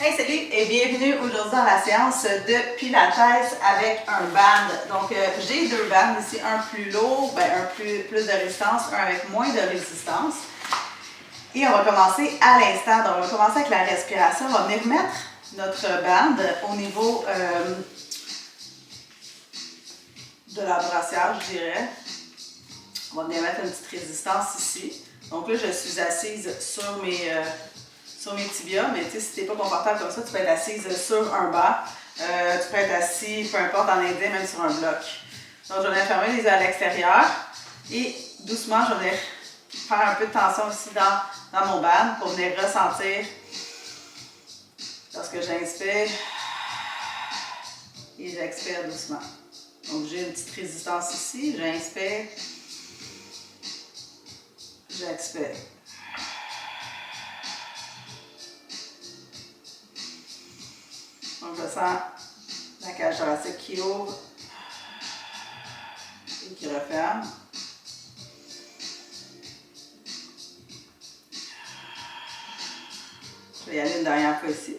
Hey, salut et bienvenue aujourd'hui dans la séance de Pilates avec un band. Donc, j'ai deux bands ici, un plus lourd, plus de résistance, un avec moins de résistance. Et on va commencer à l'instant. Donc, on va commencer avec la respiration. On va venir mettre notre band au niveau de la brassière, je dirais. On va venir mettre une petite résistance ici. Donc là, je suis assise sur mes tibias, mais tu sais, si tu n'es pas confortable comme ça, tu peux être assise sur un banc. Tu peux être assis, peu importe, en indien, même sur un bloc. Donc, je vais venir fermer les yeux à l'extérieur et doucement, je vais venir faire un peu de tension ici dans mon band pour venir ressentir lorsque j'inspire et j'expire doucement. Donc, j'ai une petite résistance ici, j'inspire, j'expire. Donc, je sens la cage thoracique qui ouvre et qui referme. Je vais y aller une dernière fois ici.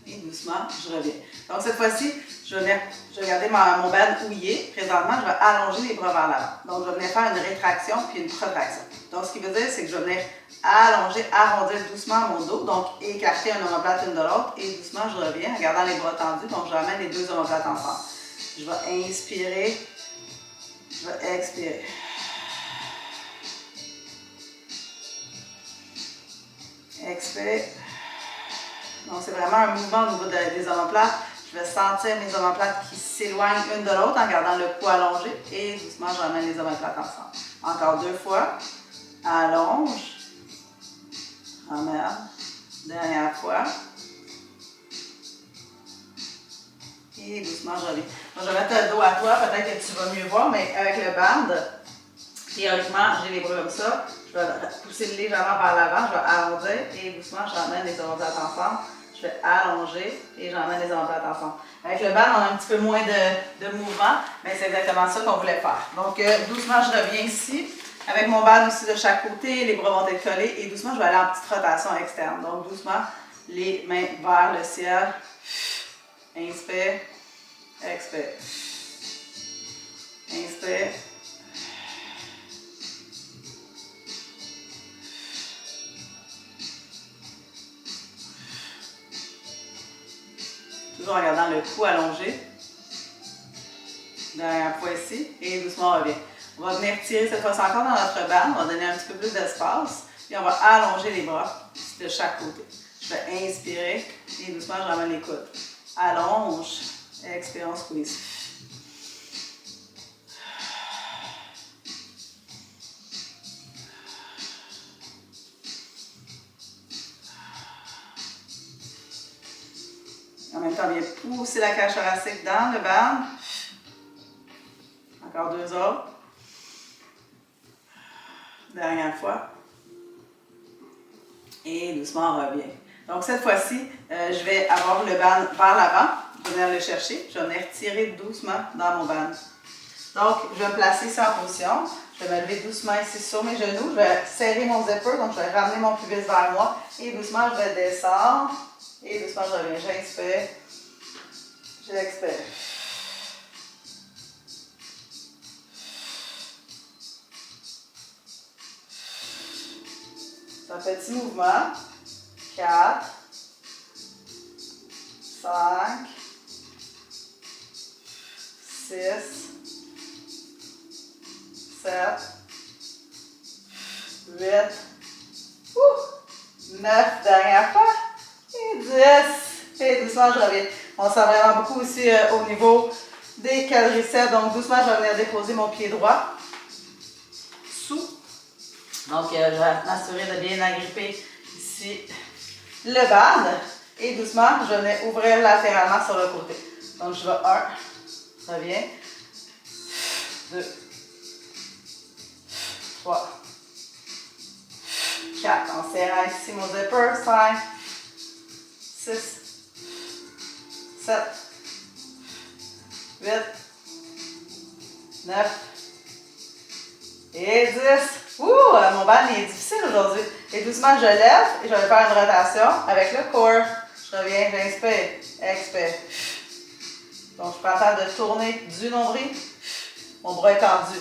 Et doucement, je reviens. Donc, cette fois-ci, je vais garder mon band où il est. Présentement, je vais allonger les bras vers l'avant. Donc, je vais venir faire une rétraction puis une protraction. Donc, ce qui veut dire, c'est que je vais venir allonger, arrondir doucement mon dos. Donc, écarter un omoplate une de l'autre. Et doucement, je reviens en gardant les bras tendus. Donc, je ramène les deux omoplates ensemble. Je vais inspirer. Je vais expirer. Expire. Donc, c'est vraiment un mouvement au niveau des omoplates. Je vais sentir mes omoplates qui s'éloignent une de l'autre en gardant le cou allongé. Et doucement, je ramène les omoplates ensemble. Encore deux fois. Allonge. Ramène. Dernière fois. Et doucement, je reviens. Donc, je vais mettre le dos à toi. Peut-être que tu vas mieux voir, mais avec le band, théoriquement, j'ai les bras comme ça. Je vais pousser légèrement vers l'avant. Je vais arrondir et doucement, j'emmène les omoplates ensemble. Je vais allonger et j'emmène les omoplates ensemble. Avec le band, on a un petit peu moins de mouvement, mais c'est exactement ça qu'on voulait faire. Donc, doucement, je reviens ici. Avec mon band aussi de chaque côté, les bras vont être collés et doucement, je vais aller en petite rotation externe. Donc, doucement, les mains vers le ciel. Inspire, expire. Inspire. Toujours en gardant le cou allongé. Dernière fois ici. Et doucement, on revient. On va venir tirer cette fois-ci encore dans notre bande. On va donner un petit peu plus d'espace. Puis on va allonger les bras de chaque côté. Je vais inspirer. Et doucement, je ramène les coudes. Allonge. Expire, on squeeze. En même temps, on vient pousser la cage thoracique dans le band. Encore deux autres. Dernière fois. Et doucement, on revient. Donc, cette fois-ci, je vais avoir le band vers l'avant. Je vais venir le chercher. Je vais venir tirer doucement dans mon band. Donc, je vais me placer ici en position. Je vais me lever doucement ici sur mes genoux. Je vais serrer mon zipper. Donc, je vais ramener mon pubis vers moi. Et doucement, je vais descendre. Et doucement, je reviens. J'inspire. J'expire. C'est un petit mouvement. 4, 5, 6, 7, 8, 9, dernière fois, et 10. Et doucement, je reviens. On sent vraiment beaucoup aussi au niveau des quadriceps. Donc, doucement, je vais venir déposer mon pied droit sous. Donc, je vais m'assurer de bien agripper ici le band. Et doucement, je vais ouvrir latéralement sur le côté. Donc, je vais 1, reviens, 2, 3, 4. En serrant ici mon zipper. 5, 6, 7, 8, 9 et 10. Mon band est difficile aujourd'hui. Et doucement, je lève et je vais faire une rotation avec le corps. Je reviens, j'inspire, expire. Donc, je prends le temps de tourner du nombril. Mon bras est tendu.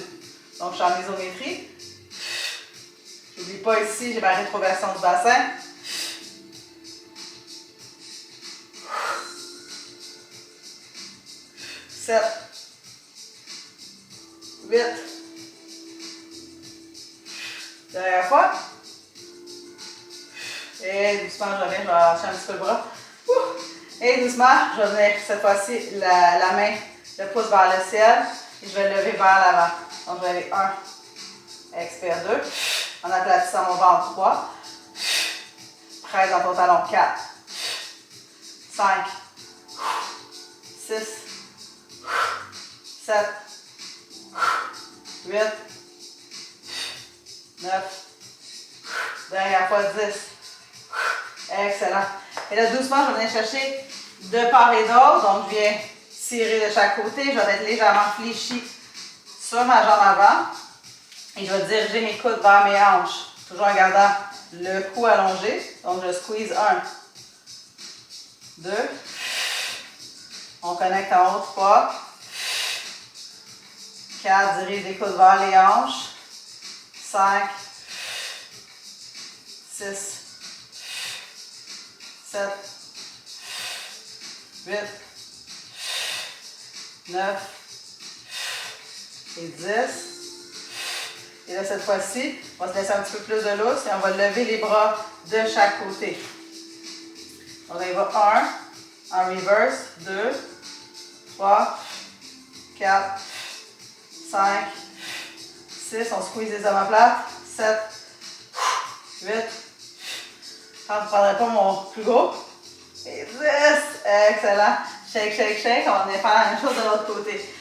Donc, je suis en isométrie. N'oublie pas ici, j'ai ma rétroversion du bassin. 7, 8. Dernière fois. Et doucement, je reviens, je vais relâcher un petit peu le bras. Et doucement, je vais venir cette fois-ci la main, le pouce vers le ciel. Et je vais le lever vers l'avant. Donc, je vais aller 1, expire 2. En aplatissant mon ventre 3. Presse dans ton talon 4, 5, 6, 7, 8, 9, dernière fois 10. Excellent. Et là, doucement, je vais venir chercher de part et d'autre. Donc, je viens tirer de chaque côté. Je vais être légèrement fléchi sur ma jambe avant. Et je vais diriger mes coudes vers mes hanches. Toujours en gardant le cou allongé. Donc, je squeeze 1, 2. On connecte en haut 3. 4, dirige les coudes vers les hanches. 5, 6, 7, 8, 9 et 10. Et là, cette fois-ci, on va se laisser un petit peu plus de lousse et on va lever les bras de chaque côté. On y va 1, en reverse, 2, 3, 4, 5, 6, on squeeze les omoplates, 7, 8, quand je ne prendrai pas mon plus gros, et 10, excellent, shake, shake, shake, on va venir faire la même chose de l'autre côté.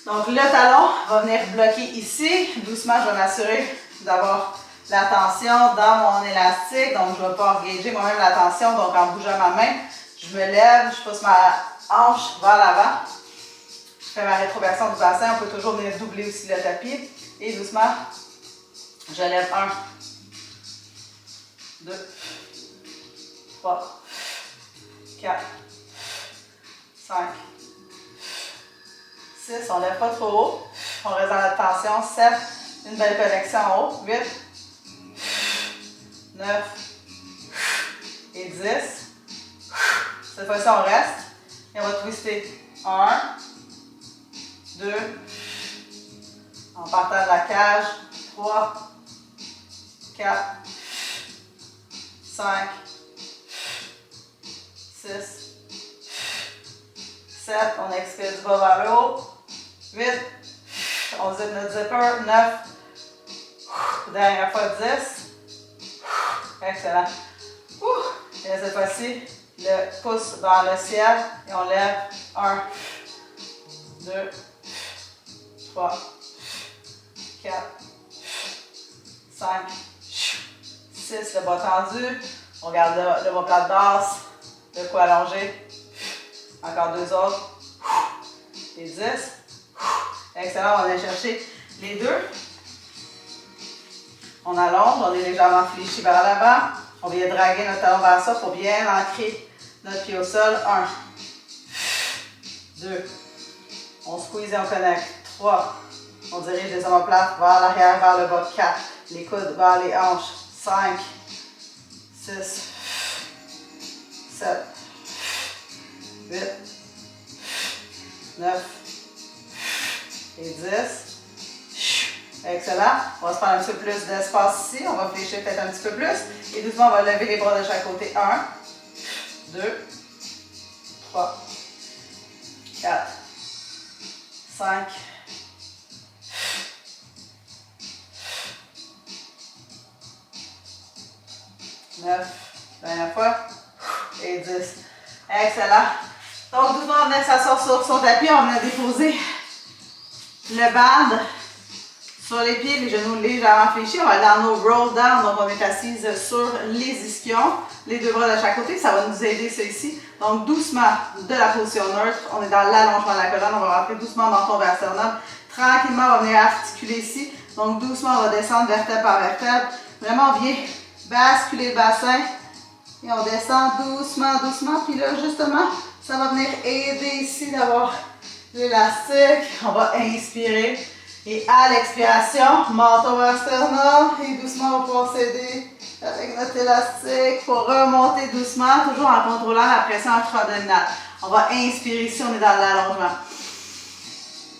Donc le talon va venir bloquer ici, doucement je vais m'assurer d'avoir la tension dans mon élastique, donc je ne vais pas engager moi-même la tension, donc en bougeant ma main, je me lève, je pousse ma hanche vers l'avant. Je fais ma rétroversion du bassin, on peut toujours venir doubler aussi le tapis. Et doucement, je lève 1, 2, 3, 4, 5, 6. On ne lève pas trop haut. On reste dans la tension. 7, une belle connexion en haut. 8, 9 et 10. Cette fois-ci, on reste. Et on va twister. 1, 2, en partant de la cage, 3, 4, 5, 6, 7, on expire du bas vers le haut, 8, on zip notre zipper, 9, dernière fois 10, excellent. Et cette fois-ci, le pouce vers le ciel et on lève 1, 2, 3, 4, 5, 6, le bas tendu. On garde le omoplate basse, le cou allongé. Encore 2 autres. Et 10. Excellent, on va aller chercher les 2. On allonge, on est légèrement fléchi vers l'avant. On vient draguer notre talon vers ça pour bien ancrer notre pied au sol. 1, 2. On squeeze et on connecte. 3. On dirige les omoplates vers l'arrière, vers le bas. 4. Les coudes vers les hanches. 5, 6, 7, 8, 9 et 10. Excellent. On va se prendre un petit peu plus d'espace ici. On va fléchir peut-être un petit peu plus. Et doucement, on va lever les bras de chaque côté. 1, 2, 3, 4, 5, 9, dernière fois, et 10. Excellent. Donc, doucement, on venait s'asseoir sur son tapis, on venait déposer le band sur les pieds, les genoux légèrement fléchis. On va aller dans nos roll down, donc on est assise sur les ischions, les 2 bras de chaque côté, ça va nous aider ça ici. Donc, doucement, de la position neutre, on est dans l'allongement de la colonne, on va rentrer doucement dans ton vers sternum. Tranquillement, on va venir articuler ici Donc, doucement, on va descendre vertèbre par vertèbre. Vraiment, on vient basculer le bassin. Et on descend doucement, doucement. Puis là, justement, ça va venir aider ici d'avoir l'élastique. On va inspirer. Et à l'expiration, menton vers sternum. Et doucement, on va pouvoir s'aider avec notre élastique pour remonter doucement, toujours en contrôlant la pression abdominale. On va inspirer ici, on est dans l'allongement.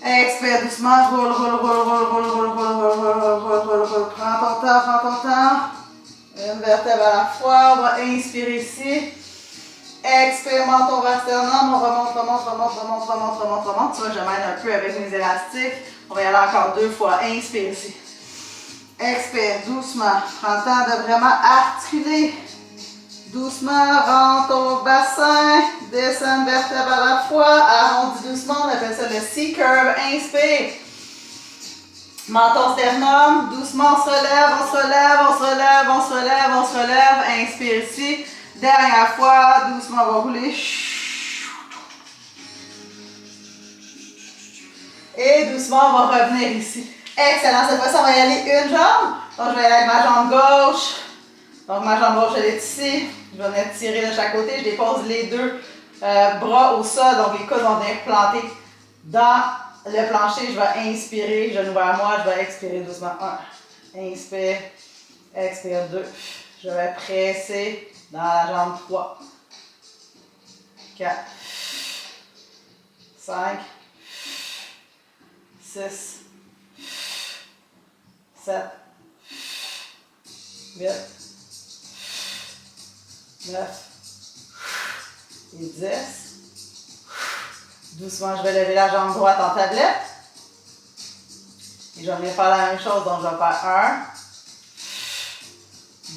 Expire doucement, roule, roule, roule, roule, roule, roule, roule, roule, roule, roule, roule, roule. Prends ton temps, prends ton temps. Une vertèbre à la fois, on va inspirer ici. Expire, menton vers sternum, on remonte, remonte, remonte, remonte, remonte, remonte, remonte. Tu vois, je m'aide un peu avec mes élastiques. On va y aller encore 2 fois. Inspire ici. Expire doucement. Prends le temps de vraiment articuler. Doucement, rentre au bassin. Descends une vertèbre à la fois. Arrondis doucement. On appelle ça le C-curve. Inspire. Menton sternum. Doucement, on se relève, on se relève, on se relève, on se relève, on se relève. Inspire ici. Dernière fois. Doucement, on va rouler. Et doucement, on va revenir ici. Excellent. Cette fois-ci, on va y aller une jambe. Donc, je vais y aller avec ma jambe gauche. Donc, ma jambe gauche, elle est ici. Je vais venir tirer de chaque côté. Je dépose les deux bras au sol. Donc, les coudes vont venir planter dans le plancher. Je vais inspirer. Genou vers moi. Je vais expirer doucement. 1. Inspire. Expire. 2. Je vais presser dans la jambe 3. 4. 5. 6, 7, 8, 9 et 10. Doucement, je vais lever la jambe droite en tablette. Et je vais venir faire la même chose. Donc, je vais faire 1,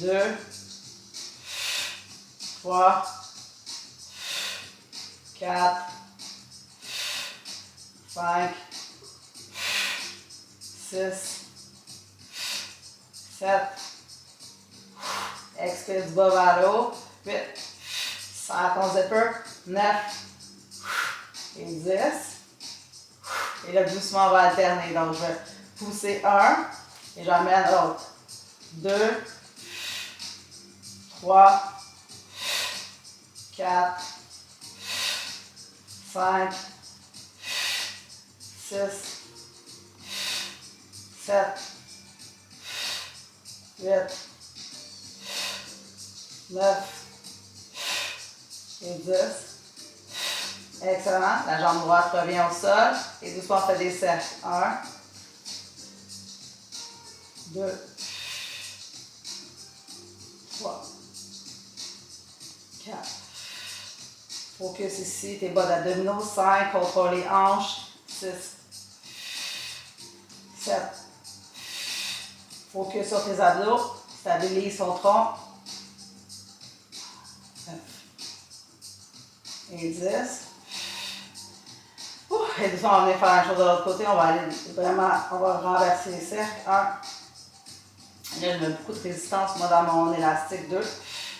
2, 3, 4, 5, 6, 7, expire du bas vers le haut, 8, serre ton zipper, 9 et 10. Et là, doucement, on va alterner. Donc, je vais pousser 1 et j'emmène l'autre. 2, 3, 4, 5, 6, 7, 8, 9 et 10. Excellent. La jambe droite revient au sol. Et doucement, on fait des cercles. 1, 2, 3, 4. Focus ici, tes bas d'abdominaux. 5, contrôle les hanches. 6, 7. Focus sur tes abdos. Stabilise ton tronc. 9 et 10. Et doucement, on va venir faire la même chose de l'autre côté. On va aller vraiment, on va renverser les cercles. 1. Là, je mets beaucoup de résistance, moi, dans mon élastique. 2.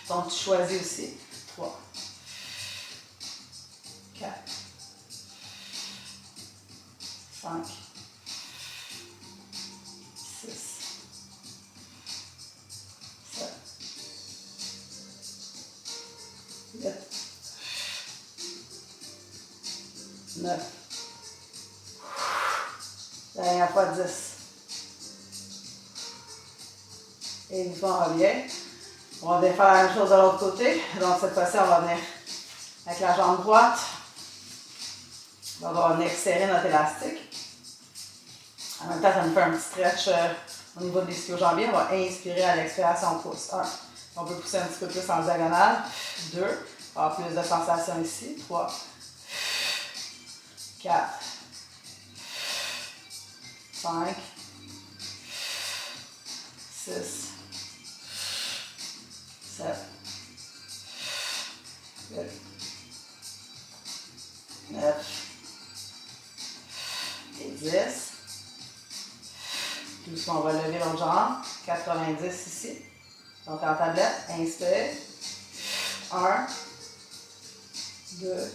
Donc, tu choisis aussi. 3. 4. 5. 6. 7. 8. 9. Dernière fois, 10. Et doucement, on revient. On va venir faire la même chose de l'autre côté. Donc, cette fois-ci, on va venir avec la jambe droite. On va venir serrer notre élastique. En même temps, ça nous fait un petit stretch au niveau de l'ischio-jambier. On va inspirer à l'expiration, on pousse. 1. On peut pousser un petit peu plus en diagonale. 2. On va avoir plus de sensations ici. 3. 4. 5. 6. 7. 8. 9. Et 10. Doucement, on va lever l'autre jambe. 90 ici. Donc, en tablette, inspire. 1. 2.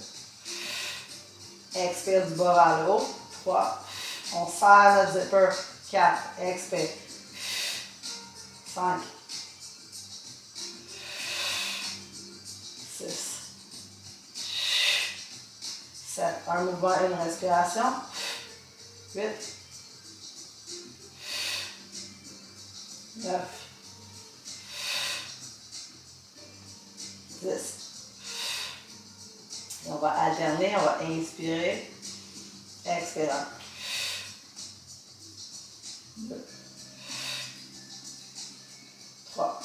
Expire du bas vers le haut. 3. On serre notre zipper 4, expire. 5, 6, 7, un mouvement, une respiration. 8, 9, 10. Et on va alterner, on va inspirer, expirer. 2, 3,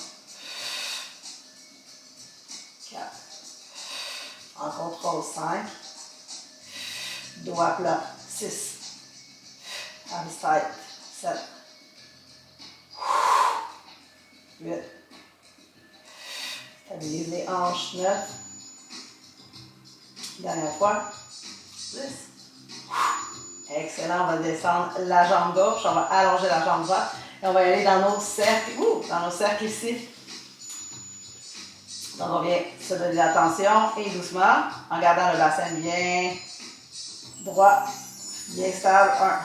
4. En contrôle, 5. Doigt plat, 6. Hands tight, 7. 8. Stabilise les hanches, 9. Dernière fois, 10. Excellent, on va descendre la jambe gauche, on va allonger la jambe droite et on va y aller dans nos cercles, dans nos cercles ici. Donc on vient se donner de l'attention et doucement, en gardant le bassin bien droit, bien stable. 1,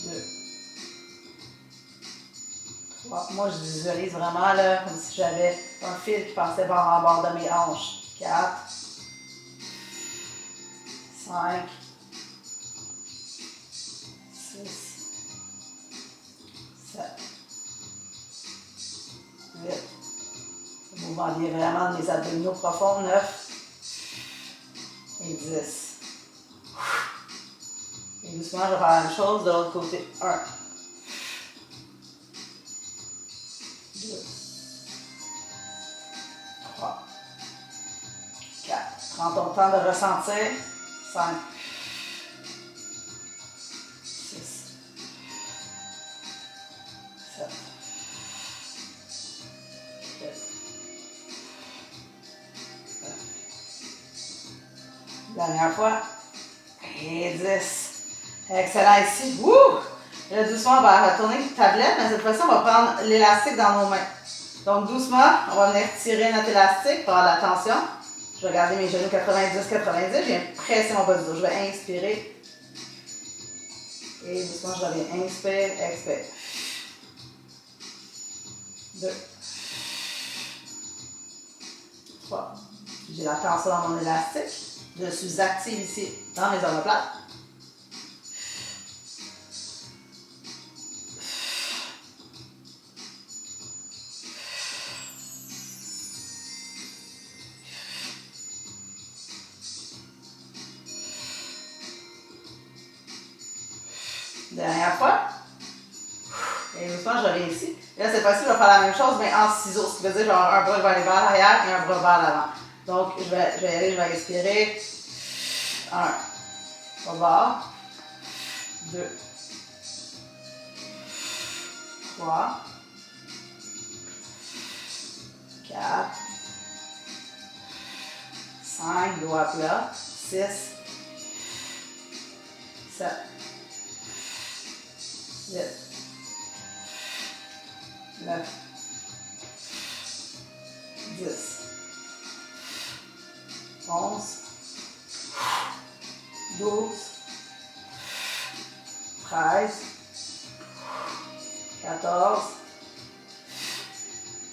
2, 3. Moi, je visualise vraiment là, comme si j'avais un fil qui passait bord en bord de mes hanches. 4, 5, 6, 7, 8. Le mouvement vient vraiment de mes abdominaux profonds. 9 et 10. Et doucement, je vais faire la même chose de l'autre côté. 1, 2, 3, 4. Prends ton temps de ressentir. 5, 6, 7, 8, 9. Dernière fois. Et 10. Excellent ici. Wouh! Là, doucement, on va retourner la tablette, mais cette fois-ci, on va prendre l'élastique dans nos mains. Donc, doucement, on va venir tirer notre élastique pour avoir de la tension. Je vais garder mes genoux 90-90. Je viens presser mon bas du dos. Je vais inspirer. Et doucement, je reviens. Inspire, expire. 2, 3. J'ai la tension dans mon élastique. Je suis active ici dans mes omoplates. Dernière fois. Et doucement, je reviens ici. Et là, cette fois-ci, je vais faire la même chose, mais en ciseaux. Ce qui veut dire que je vais avoir un bras qui va aller vers l'arrière et un bras vers l'avant. Donc, je vais y aller, je vais respirer. 1. Au bord. 2. 3. 4. 5. Doigt plat. 6. 7. 8. 9. 10. 11. 12. 13. 14.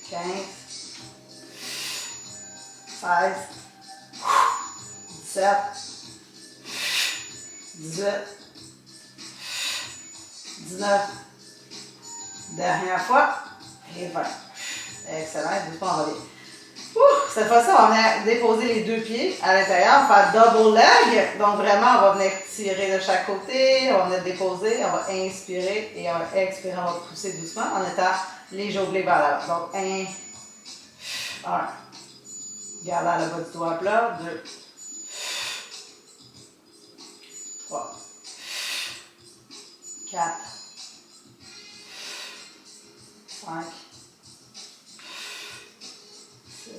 15. 16. 17. 18. 19. Dernière fois. Et 20. Excellent. Doucement, on va aller. Cette fois-ci, on va venir déposer les deux pieds à l'intérieur. On va faire double leg. Donc, vraiment, on va venir tirer de chaque côté. On va venir déposer. On va inspirer et on va expirer. On va pousser doucement en étant les joglés vers l'avant. Donc, 1. Gardant le bas du doigt plat. 2. 3. 4. 5. 6.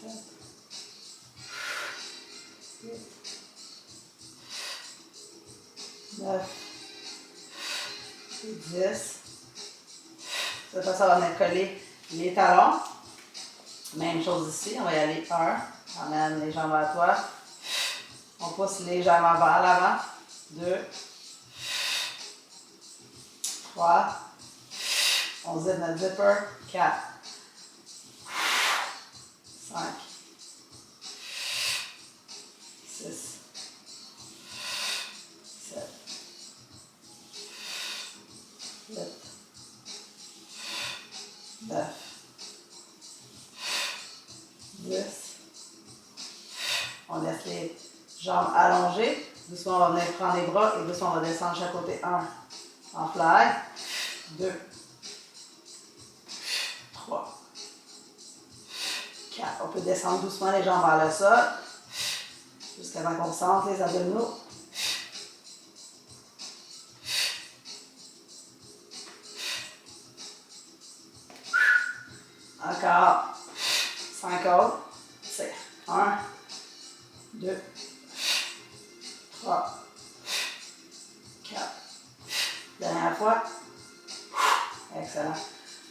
7. 8. 9. Et 10. Cette fois, ça va venir coller les talons. Même chose ici. On va y aller 1. Emmène les jambes à toi. On pousse légèrement vers l'avant. 2, 3, on zip notre zipper. 4, 5, 6, 7, 8, 9, 10. On laisse les jambes allongées. Doucement, on va venir prendre les bras et doucement, on va descendre chaque côté. 1, en fly. 2, 3, 4. On peut descendre doucement les jambes vers le sol. Jusqu'à temps qu'on sente les abdominaux. Encore. 5 autres. C'est 1, 2, 3, 4. Dernière fois. Excellent.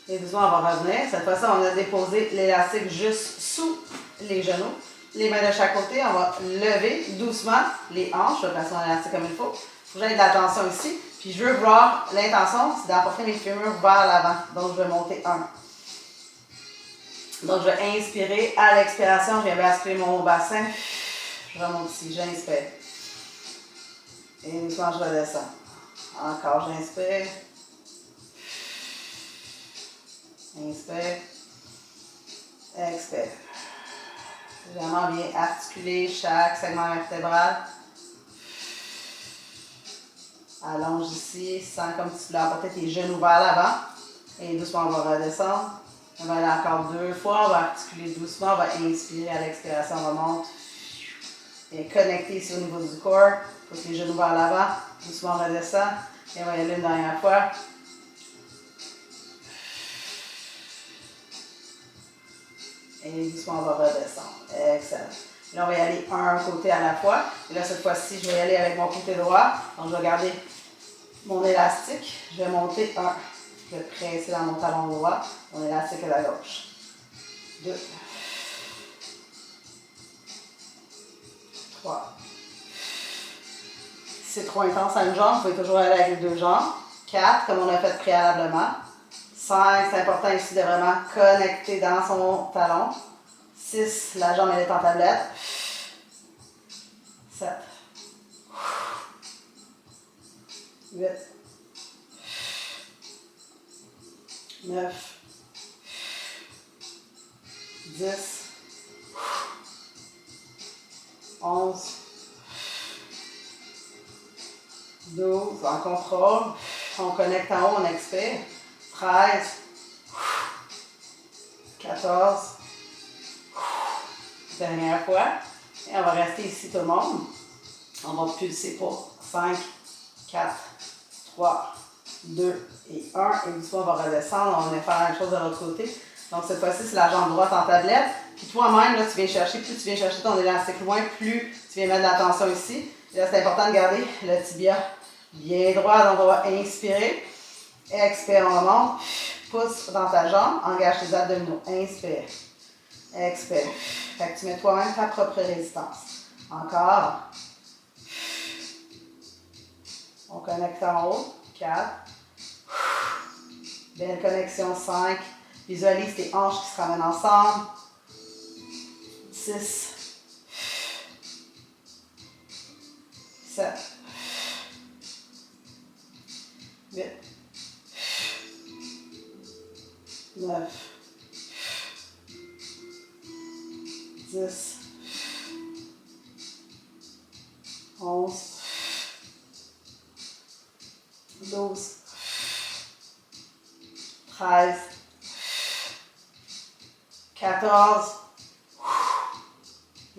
Et doucement, on va revenir. Cette fois-ci, on a déposé l'élastique juste sous les genoux. Les mains de chaque côté, on va lever doucement les hanches. Je vais placer mon élastique comme il faut. Il faut que j'aie de la tension ici. Puis je veux voir, l'intention, c'est d'apporter mes fémurs vers l'avant. Donc, je vais monter 1. Donc, je vais inspirer. À l'expiration, je viens basculer mon bassin. Je remonte ici. J'inspire. Et doucement, je redescends. Encore, j'inspire. Inspire. Expire. Vraiment bien articuler chaque segment vertébral. Allonge ici. Sens comme si tu voulais apporter tes genoux vers l'avant. Et doucement, on va redescendre. On va aller encore 2 fois. On va articuler doucement. On va inspirer à l'expiration. On remonte. Et connecter ici au niveau du corps. Pousse les genoux vers l'avant. Doucement, on redescend. Et on va y aller une dernière fois. Et doucement, on va redescendre. Excellent. Là, on va y aller un côté à la fois. Et là, cette fois-ci, je vais y aller avec mon côté droit. Donc, je vais garder mon élastique. Je vais monter 1. Je vais presser dans mon talon droit. Mon élastique à la gauche. 2. 3. Si c'est trop intense à une jambe, vous pouvez toujours aller avec les 2 jambes. 4, comme on a fait préalablement. 5, c'est important ici de vraiment connecter dans son talon. 6, la jambe elle est en tablette. 7, 8, 9, 10, 11, 12, en contrôle. On connecte en haut, on expire. 13, 14, dernière fois. Et on va rester ici tout le monde. On va pulser pour 5, 4, 3, 2 et 1. Et doucement, on va redescendre. On va faire la même chose de l'autre côté. Donc, cette fois-ci, c'est la jambe droite en tablette. Puis toi-même, là, tu viens chercher, plus tu viens chercher ton élastique loin, plus tu viens mettre de la tension ici. Et là, c'est important de garder le tibia bien droit. Donc, on va inspirer. Expire, on remonte. Pousse dans ta jambe. Engage tes abdominaux. Inspire. Expire. Fait que tu mets toi-même ta propre résistance. Encore. On connecte en haut. 4. Belle connexion. 5. Visualise tes hanches qui se ramènent ensemble. 6. 7. 8. 9. 10. 11. 12. 13. 14.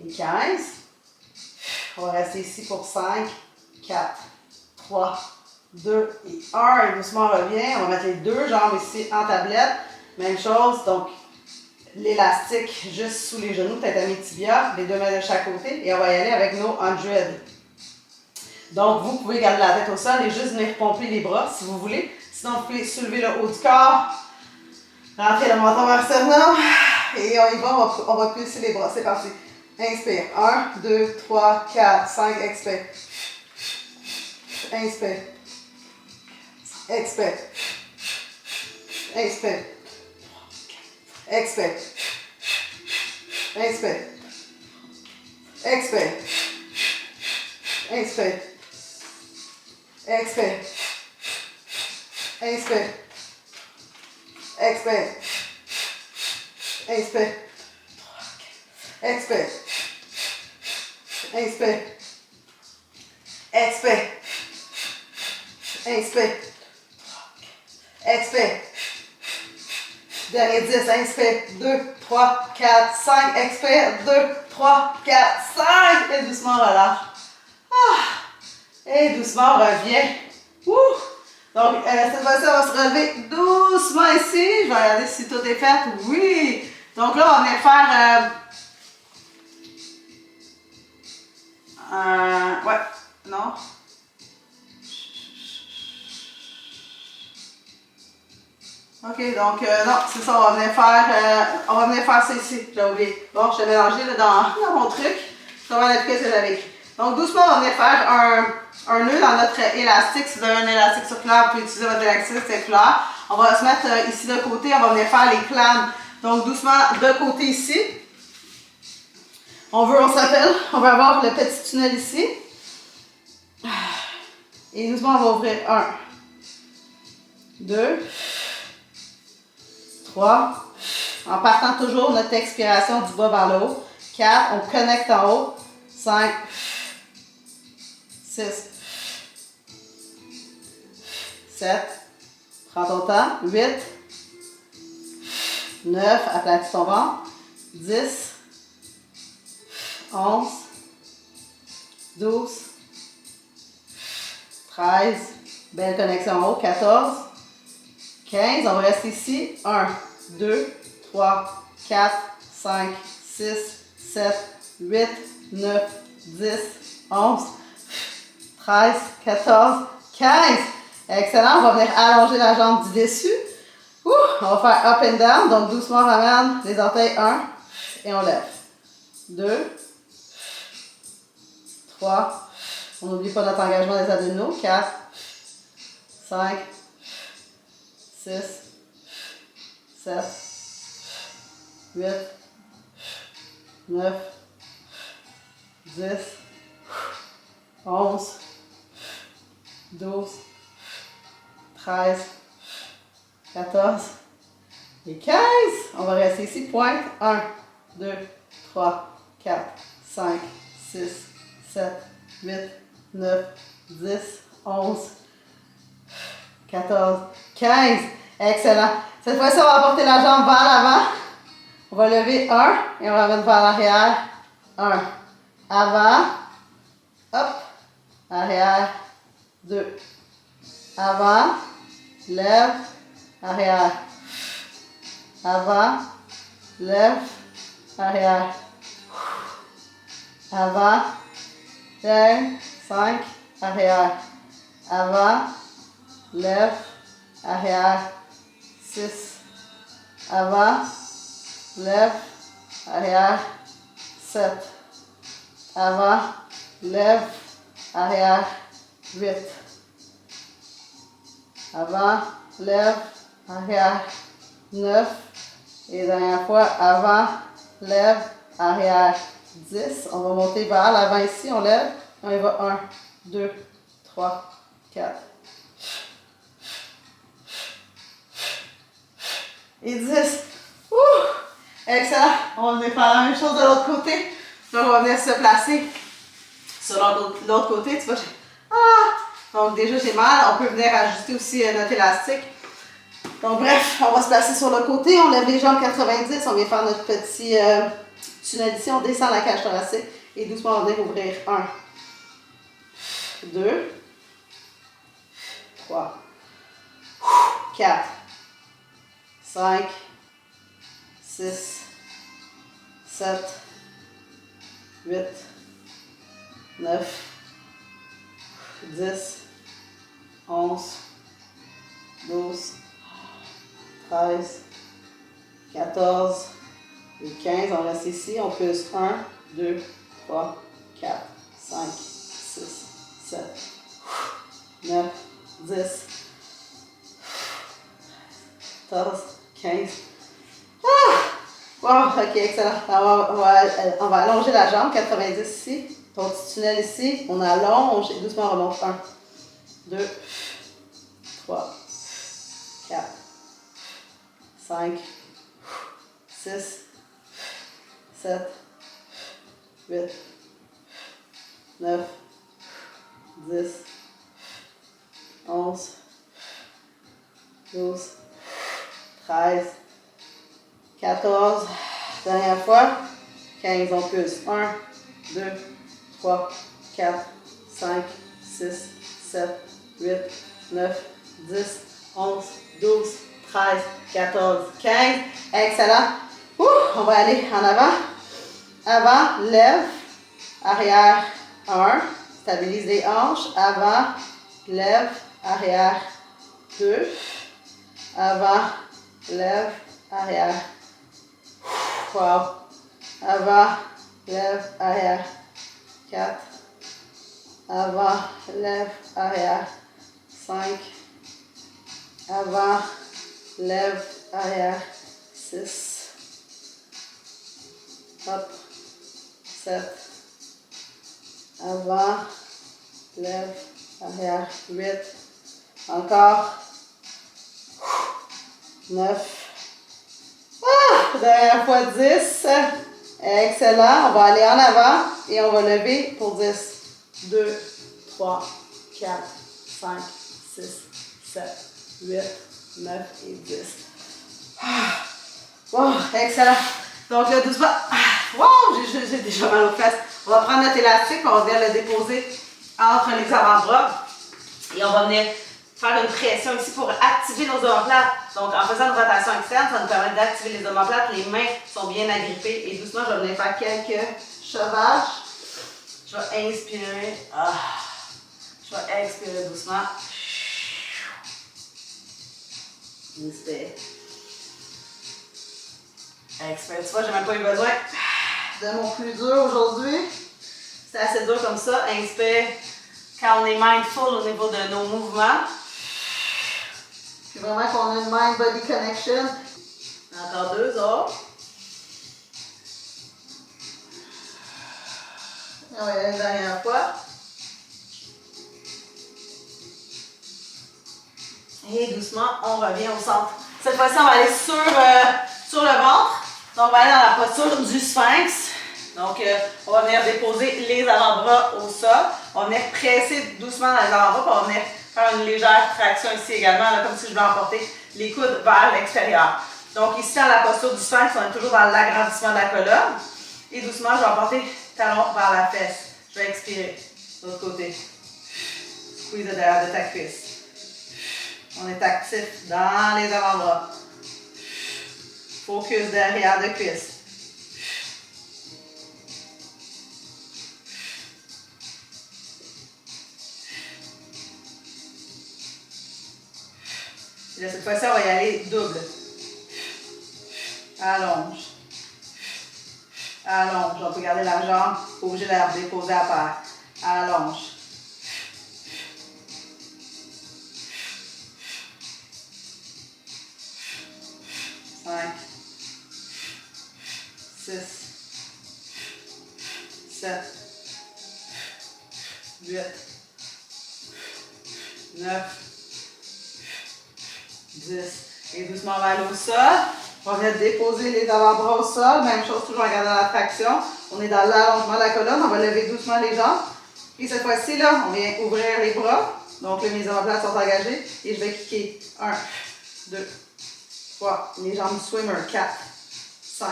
Et 15. On va rester ici pour 5, 4, 3, 2 et 1. Et doucement, on revient. On va mettre les 2 jambes ici en tablette. Même chose, donc l'élastique juste sous les genoux, tête à mes tibias, les 2 mains de chaque côté. Et on va y aller avec nos 100. Donc, vous pouvez garder la tête au sol et juste venir pomper les bras si vous voulez. Sinon, vous pouvez soulever le haut du corps, rentrer le menton vers le sternum. Et on y va, on va pulser les bras. C'est parti. Inspire. 1, 2, 3, 4, 5. Expire. Inspire. Expire. Inspire. Expire. Inspire. Expire. Inspire. Expire. Inspire. Expire. Inspire. Expire. Inspire. Expire. Inspire. Expire. Dernier 10. Inspire. 2, 3, 4, 5. Expire. 2, 3, 4, 5. Et doucement relâche. Et doucement reviens. Ouh. Donc, cette fois-ci, on va se relever doucement ici. Je vais regarder si tout est fait. Oui. Donc là, on va venir faire... ouais. Non. Ok, donc non, c'est ça, on va venir faire ça ici. J'ai oublié. Bon, je t'ai mélangé là, dans mon truc. Ça va être ce que j'avais écrit. Donc, doucement, on va venir faire un nœud dans notre élastique. Si vous avez un élastique circulaire, vous pouvez utiliser votre élastique circulaire. On va se mettre ici de côté, on va venir faire les clames. Donc, doucement, de côté ici. On va avoir le petit tunnel ici. Et doucement, on va ouvrir 1, 2, 3. En partant toujours notre expiration du bas vers le haut. 4, on connecte en haut. 5, 6, 7, prends ton temps. 8, 9, aplatis ton ventre. 10, 11, 12, 13, belle connexion en haut. 14, 15, on va rester ici. 1, 2, 3, 4, 5, 6, 7, 8, 9, 10, 11, 13, 14, 15. Excellent. On va venir allonger la jambe du dessus. On va faire up and down. Donc, doucement, on ramène les orteils. 1 et on lève. 2, 3. On n'oublie pas notre engagement des abdominaux. 4, 5, 6, 7, 8, 9, 10, 11, 12, 13, 14 et 15. On va rester ici. Pointe. 1, 2, 3, 4, 5, 6, 7, 8, 9, 10, 11, 14, 15. Excellent. Cette fois-ci, on va porter la jambe vers l'avant. On va lever 1 et on ramène vers l'arrière. 1. Avant. Hop. Arrière. 2. Avant. Lève. Arrière. Avant. Lève. Arrière. Avant. Lève. 5. Arrière. Avant. Lève. Arrière. 6. Avant. Lève. Arrière. 7. Avant. Lève. Arrière. 8. Avant. Lève. Arrière. 9. Et dernière fois. Avant. Lève. Arrière. 10. On va monter vers l'avant ici. On lève. On y va. 1, 2, 3, 4. Et 10. Ouh! Excellent. On va venir faire la même chose de l'autre côté. Donc, on va venir se placer sur l'autre côté. Tu vois, donc, déjà, j'ai mal. On peut venir ajuster aussi notre élastique. Donc, bref, on va se placer sur le côté. On lève les jambes 90. On vient faire notre petit tunnel ici. On descend la cage thoracique. Et doucement, on va venir ouvrir. 1, 2, 3, 4, 5, 6, 7, 8, 9, 10, 11, 12, 13, 14 et 15. On reste ici. On pulse 1, 2, 3, 4, 5, 6, 7, 9, 10, 14, 15. Ah! Wow, ok, excellent. On va allonger la jambe, 90 ici. Ton petit tunnel ici. On allonge et doucement on remonte. 1, 2, 3, 4, 5, 6, 7, 8, 9, 10, 11, 12, 13, 14, dernière fois, 15, on pulse. 1, 2, 3, 4, 5, 6, 7, 8, 9, 10, 11, 12, 13, 14, 15. Excellent. On va aller en avant. Avant, lève, arrière, 1. Stabilise les hanches. Avant, lève, arrière, 2. Avant, lève, arrière. Wow. Avant, lève, arrière, 4. Avant, lève, arrière, 5. Avant, lève, arrière, 6. Hop, 7. Avant, lève, arrière, 8. Encore. 9. Dernière fois, 10. Excellent. On va aller en avant et on va lever pour 10. 2, 3, 4, 5, 6, 7, 8, 9 et 10. Wow, excellent. Donc là, doucement. Wow, j'ai déjà mal aux fesses. On va prendre notre élastique, on va venir le déposer entre les avant-bras. Et on va venir faire une pression ici pour activer nos omoplates. Donc, en faisant une rotation externe, ça nous permet d'activer les omoplates. Les mains sont bien agrippées. Et doucement, je vais venir faire quelques chevauches. Je vais inspirer. Je vais expirer doucement. Inspire. Expire. Tu vois, j'ai même pas eu besoin de mon plus dur aujourd'hui. C'est assez dur comme ça. Inspire. Quand on est mindful au niveau de nos mouvements. Puis vraiment qu'on a une mind-body connection. Encore 2 autres. On va y aller une dernière fois. Et doucement, on revient au centre. Cette fois-ci, on va aller sur le ventre. Donc, on va aller dans la posture du sphinx. Donc, on va venir déposer les avant-bras au sol. On va venir presser doucement dans les avant-bras. Puis on va venir faire une légère traction ici également, là, comme si je voulais emporter les coudes vers l'extérieur. Donc, ici, dans la posture du sphinx, on est toujours dans l'agrandissement de la colonne. Et doucement, je vais emporter talon vers la fesse. Je vais expirer. De l'autre côté. Squeeze le derrière de ta cuisse. On est actif dans les avant-bras. Focus derrière de cuisse. Et là, cette fois-ci, on va y aller double. Allonge. Allonge. On peut garder la jambe, pas obligé de la déposer à terre. Allonge. Cinq. 6. 7. 8. 9. 10. Et doucement, on va aller au sol. On va venir déposer les avant-bras au sol. Même chose, toujours en gardant la traction. On est dans l'allongement de la colonne. On va lever doucement les jambes. Et cette fois-ci, là, on vient ouvrir les bras. Donc là, mes omoplates sont engagées. Et je vais kicker. 1, 2, 3. Les jambes swimmer. 4, 5,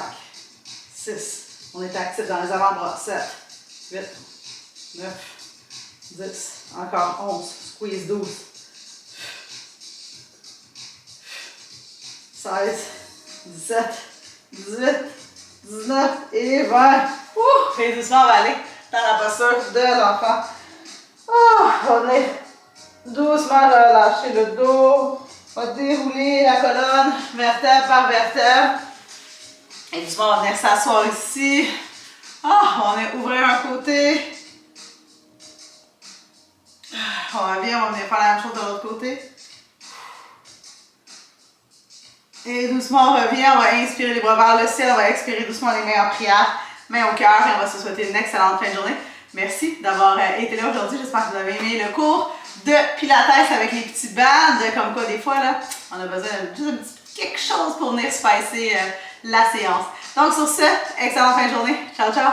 6. On est actif dans les avant-bras. 7, 8, 9, 10. Encore 11. Squeeze 12. 16, 17, 18, 19 et 20. Et doucement, on va aller dans la posture de l'enfant. On est doucement relâcher le dos. On va dérouler la colonne, vertèbre par vertèbre. Et doucement, on va venir s'asseoir ici. Ah, on va ouvrir un côté. On va bien, on va venir faire la même chose de l'autre côté. Et doucement, on revient, on va inspirer les bras vers le ciel, on va expirer doucement les mains en prière, mains au cœur, et on va se souhaiter une excellente fin de journée. Merci d'avoir été là aujourd'hui, j'espère que vous avez aimé le cours de Pilates avec les petits bands, comme quoi des fois, là, on a besoin de juste un petit quelque chose pour venir spicer la séance. Donc sur ce, excellente fin de journée, ciao ciao!